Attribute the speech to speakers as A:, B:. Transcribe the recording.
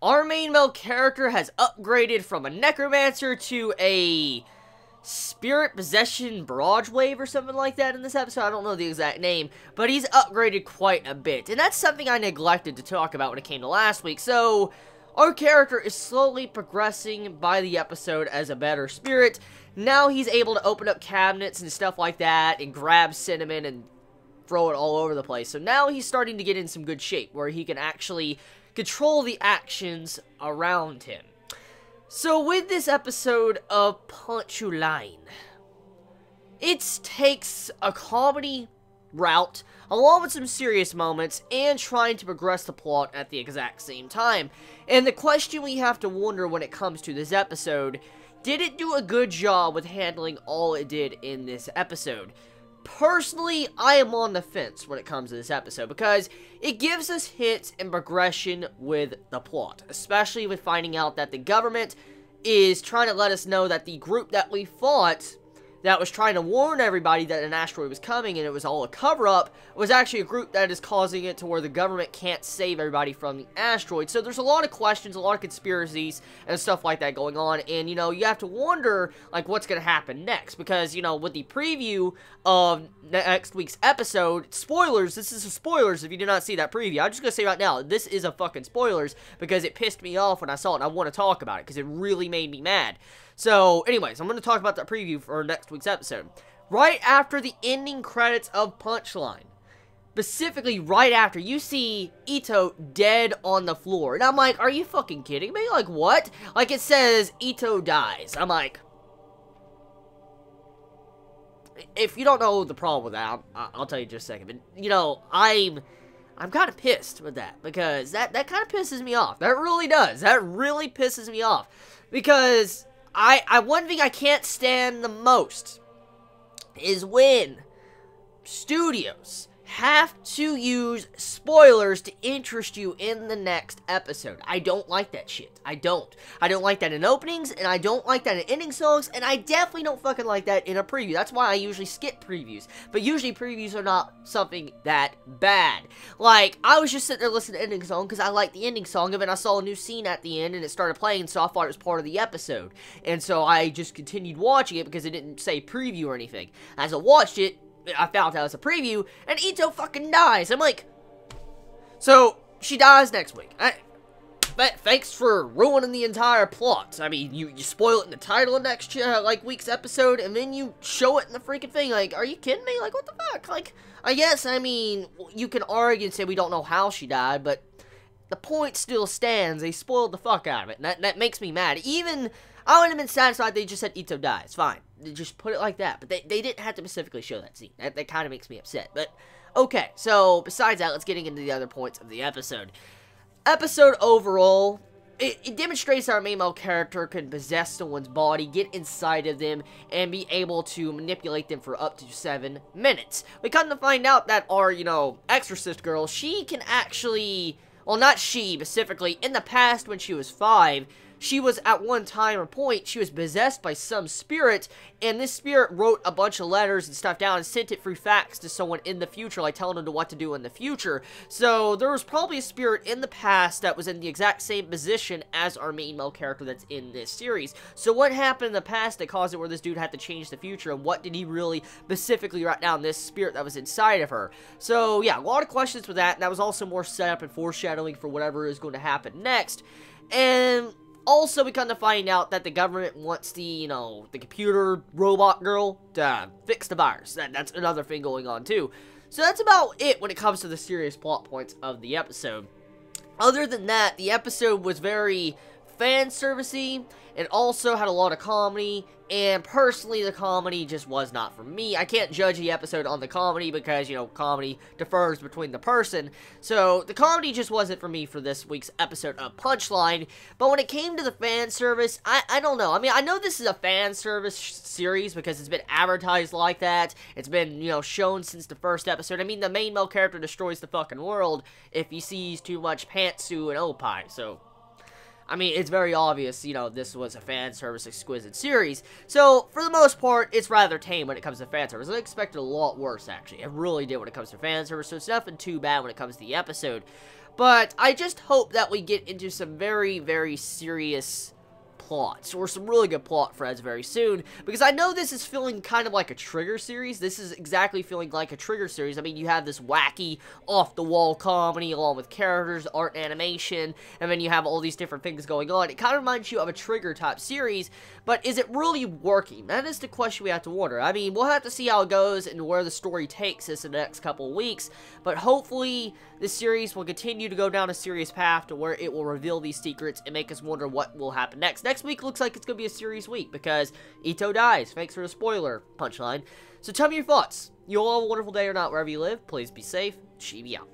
A: Our main male character has upgraded from a necromancer to a spirit possession barrage wave or something like that in this episode. I don't know the exact name, but he's upgraded quite a bit. And that's something I neglected to talk about when it came to last week. So, our character is slowly progressing by the episode as a better spirit. Now he's able to open up cabinets and stuff like that and grab cinnamon and throw it all over the place. So now he's starting to get in some good shape where he can actually control the actions around him. So with this episode of Painchi Line, it takes a comedy route along with some serious moments and trying to progress the plot at the exact same time. And the question we have to wonder when it comes to this episode, did it do a good job with handling all it did in this episode? Personally, I am on the fence when it comes to this episode, because it gives us hints and progression with the plot, especially with finding out that the government is trying to let us know that the group that we fought, that was trying to warn everybody that an asteroid was coming and it was all a cover-up, was actually a group that is causing it to where the government can't save everybody from the asteroid. So there's a lot of questions, a lot of conspiracies, and stuff like that going on, and, you know, you have to wonder, like, what's going to happen next, because, you know, with the preview of next week's episode, spoilers, this is a spoilers if you did not see that preview. I'm just going to say right now, this is a fucking spoilers, because it pissed me off when I saw it, and I want to talk about it, because it really made me mad. So, anyways, I'm going to talk about that preview for next week's episode. Right after the ending credits of Punchline, specifically right after, you see Ito dead on the floor. And I'm like, are you fucking kidding me? Like, what? Like, it says, Ito dies. I'm like, if you don't know the problem with that, I'll tell you in just a second. But, you know, I'm kind of pissed with that, because that kind of pisses me off. That really does. That really pisses me off. Because one thing I can't stand the most is when studios have to use spoilers to interest you in the next episode. I don't like that shit. I don't like that in openings, and I don't like that in ending songs, and I definitely don't fucking like that in a preview. That's why I usually skip previews. But usually previews are not something that bad. Like, I was just sitting there listening to the ending song because I liked the ending song, and then I saw a new scene at the end, and it started playing, so I thought it was part of the episode. And so I just continued watching it because it didn't say preview or anything. As I watched it, I found out it was a preview, and Ito fucking dies. I'm like, so she dies next week. Thanks for ruining the entire plot. I mean, you spoil it in the title of next week's episode, and then you show it in the freaking thing. Like, are you kidding me? Like, what the fuck? Like, I guess, I mean, you can argue and say we don't know how she died, but the point still stands. They spoiled the fuck out of it, and that makes me mad. Even, I would have been satisfied if they just said Ito dies. Fine. They just put it like that. But they didn't have to specifically show that scene. That kind of makes me upset. But, okay. So, besides that, let's get into the other points of the episode. Episode overall, it demonstrates our main male character can possess someone's body, get inside of them, and be able to manipulate them for up to 7 minutes. We come to find out that our, you know, exorcist girl, she can actually, well, not she specifically, in the past when she was 5, she was at one time or point, she was possessed by some spirit, and this spirit wrote a bunch of letters and stuff down and sent it through fax to someone in the future, like telling them what to do in the future. So there was probably a spirit in the past that was in the exact same position as our main male character that's in this series. So what happened in the past that caused it where this dude had to change the future, and what did he really specifically write down, this spirit that was inside of her? So yeah, a lot of questions with that, and that was also more setup and foreshadowing for whatever is going to happen next. And also, we come to find out that the government wants the, you know, the computer robot girl to fix the virus. That's another thing going on, too. So that's about it when it comes to the serious plot points of the episode. Other than that, the episode was very fan servicey. It also had a lot of comedy, and personally, the comedy just was not for me. I can't judge the episode on the comedy because, you know, comedy differs between the person. So, the comedy just wasn't for me for this week's episode of Punchline. But when it came to the fan service, I don't know. I mean, I know this is a fan service series because it's been advertised like that. It's been, you know, shown since the first episode. I mean, the main male character destroys the fucking world if he sees too much pantsu and opie, so I mean, it's very obvious, you know, this was a fan service exquisite series. So, for the most part, it's rather tame when it comes to fan service. I expected a lot worse, actually. I really did when it comes to fan service, so it's nothing too bad when it comes to the episode. But I just hope that we get into some very, very serious plots, or some really good plot threads very soon, because I know this is feeling kind of like a Trigger series. This is exactly feeling like a Trigger series. I mean, you have this wacky, off-the-wall comedy, along with characters, art, animation, and then you have all these different things going on. It kind of reminds you of a Trigger-type series, but is it really working? That is the question we have to wonder. I mean, we'll have to see how it goes and where the story takes us in the next couple of weeks, but hopefully this series will continue to go down a serious path to where it will reveal these secrets and make us wonder what will happen next. Next week looks like it's going to be a serious week because Ito dies. Thanks for the spoiler punchline. So tell me your thoughts. You all have a wonderful day or not wherever you live. Please be safe. Chibi out.